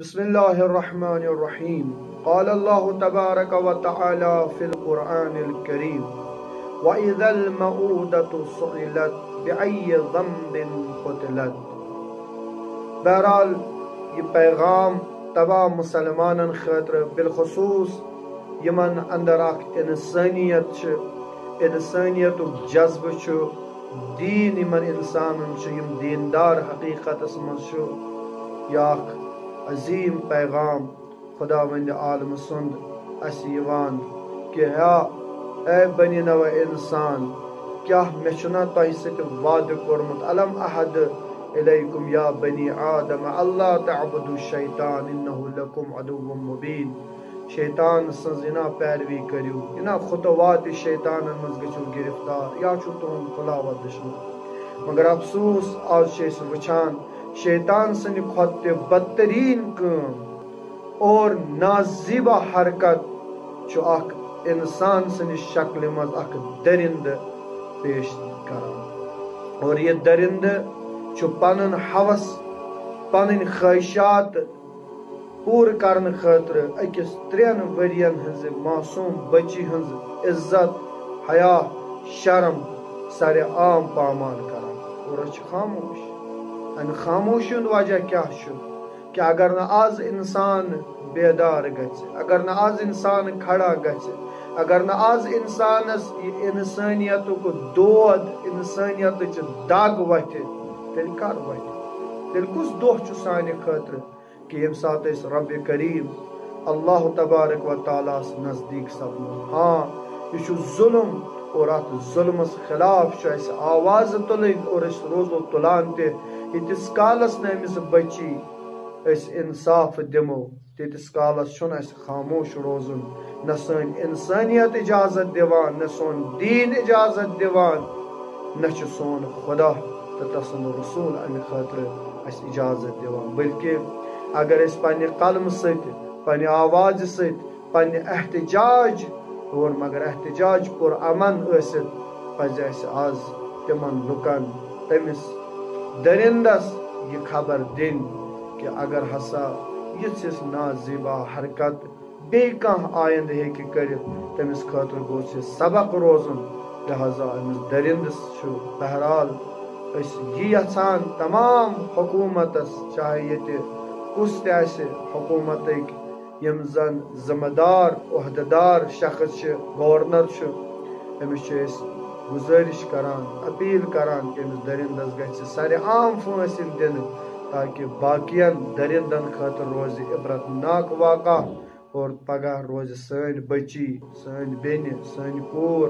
بسم الله الرحمن الرحيم. قال الله تبارك وتعالى في القرآن الكريم: وإذا الموءودة سئلت بأي ذنب قتلت. بہرحال یہ پیغام تمام مسلمانن خاطر بالخصوص یمن اندر اخ انسانیت جذب دین یمن انسانن یم دیندار حقیقت مز یہ عظیم پیغام خدا وند عالم سند اس یوان کہ اے بنی نو انسان کیا مے چھنا تہ ست وعدہ کورمت علم احد الیکم یا بنی آدم اللہ تعبدوا الشیطان انه لکم عدو مبین. شیطان سنزنا پیروی کریو انا خطوات شیطان مز گچو گرفتار یا چھو تہن خلاوت دشمن. مگر افسوس آج چھ وچھان شیطان سن کھت بدترین کام اور نازیبہ حرکت چھو اخ انسان سن شکل مز اخ درند پیش کران، اور یہ درند چھو پنن حوث پنن خواہشات پور کرن خاطر اکس 3 ورین ہنز معصوم بچی ہنز عزت حیا شرم سر عام پامال کران اور اچھ خاموش. ان خاموشی وجہ کیا چھو کہ اگر نہ آز انسان بیدار گچ، اگر نہ آز انسان کھڑا گچ، اگر نہ آز انسانس انسانیت کو دود انسانیت دگ وتھ تیل کر وتھ، تیل کس دہ چھ سانہ خاطر کہ یم سات اس رب کریم اللہ تبارک و تعالیٰ نزدیک سپدو. ہاں یہ ظلم اور ات ظلمس خلاف اس آواز تلن اور اس روزو تلان تے یتس کالس نا امس بچی اس انصاف دمو تیتس کالس چھن اس خاموش روزن نہ سن انسانیت اجازت دیوان نہ سون دین اجازت دیوان نہ چھ سون خدا تو تسن رسول امہ خاطر اس اجازت دیوان. بلکہ اگر اس پنہ قلم ست پنہ آواز ست پنہ احتجاج اور مگر احتجاج پر امن ثت پز اس آز تمن لکن تمس درندس یہ خبر دن کہ اگر ہسا یس نازیبا حرکت بی کان آئند ہیکہ کرت تمس خاطر گوس سبق روزن. لہذا امس درندس چھو بہرحال اس یہ یژھان تمام حکومتس چاہے یہ کس تہ حکومت یم زن ذمہ دار عہدیدار شخص گورنر امس گزارش کران اپیل کران کہ امس درندس گژھِ سر عام پھٲنٛسۍ دِنہٕ تاکہ باقین درندن خاطر روز عبرت ناک واقع اور پگہ روز سن بچی سن بین سن کور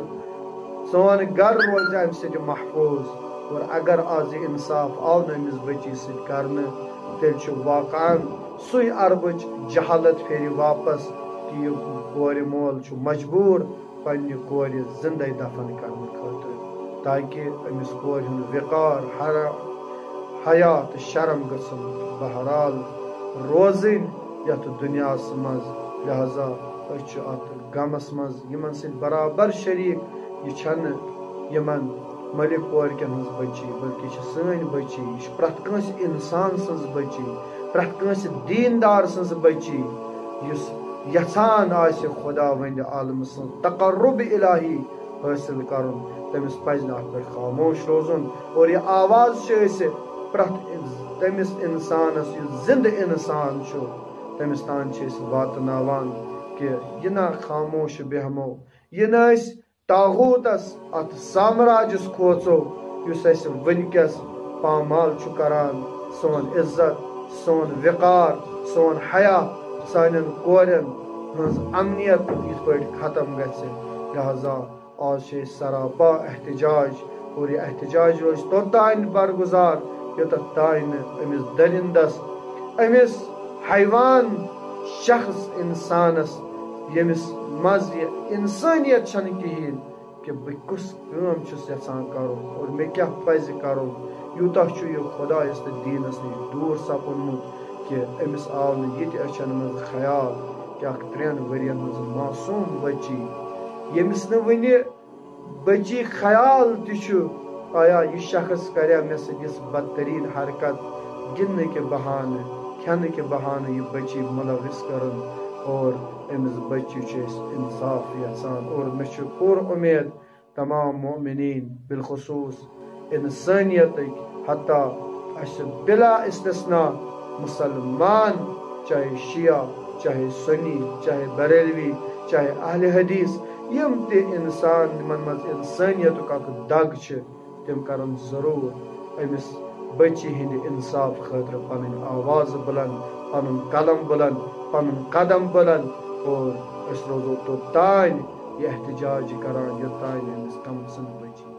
سون گھر روز امہ سۭتۍ محفوظ. اور اگر آز انصاف آو نا امس بچی سۭتۍ کرنہٕ تیل چھُ واقعاً سُے اربٕچ جہالت پھیرِ واپس کہ یہ کور مول چھُ مجبور پننہ کور زندے دفن کرنے خاطر تاکہ امس کور ہند وقار حیات شرم گژھن بہرحال روزن یتھ دنیا مز. لہذا أسۍ چھِ ات غمس مز یمن سۭتۍ برابر شریک. یہ چھنہ یمن ملک کورکن ہز بچی بلکہ یہ سن بچی، یہ پرت کنس انسان سز بچی، پرت کنس دیندار سز بچی یس یژھان آسہ خدا وند عالم سن تقرب الہی حاصل کرن تمس پزِ نہ ات پہ خاموش روزن. اور یہ آواز پرت تمس انسانس یہ زندہ انسان تمس تان واتناوان کہ یہ نہ خاموش بیہمو، یہ نہ طاغوتس ات سامراجس کھوژو یس اس ونکس پامال چھ کران سون عزت سون وقار سون حیا سانن کورن ہز امنیت یت پہ ختم گژھِ. لہذا آج چھ سراپا احتجاج اور یہ احتجاج روز توتان برگزار یوتتھ تان امس درندس امس حیوان شخص انسانس یمس مز یہ انسانیت چھن کہین کہ بہ کس کام چھس یژھان کرو اور مے کیا پزِ کرو. یوتاہ چھ یہ خدایس تو دینس نش دور سپدمت کہ امس آو نہ یہ اچھن مز خیال کہ اخ 3 ورین ہز معصوم بچی یمس نہ ونہ بچی خیال تہ آیا یہ شخص کریا مے سۭتۍ یژھ بدترین حرکت گننے کے بہانہ کھینے کے بہانہ یہ بچی ملوث کرن اور امس بچی انصاف یژھان اور مے پور امید تمام مومنین بالخصوص انسانیت حتیٰ بلا استثناء مسلمان چاہے شیعہ چاہے سنی چاہے بریلوی چاہے اہل حدیث یم تے انسان من انسانیت اک دگ تم کرن ضرور امس بچی ہند انصاف خاطر پن آواز بلند پن قلم بلند پن قدم بلند اور اس روزو توتان یہ احتجاج کران یوتان امس کم سن بچی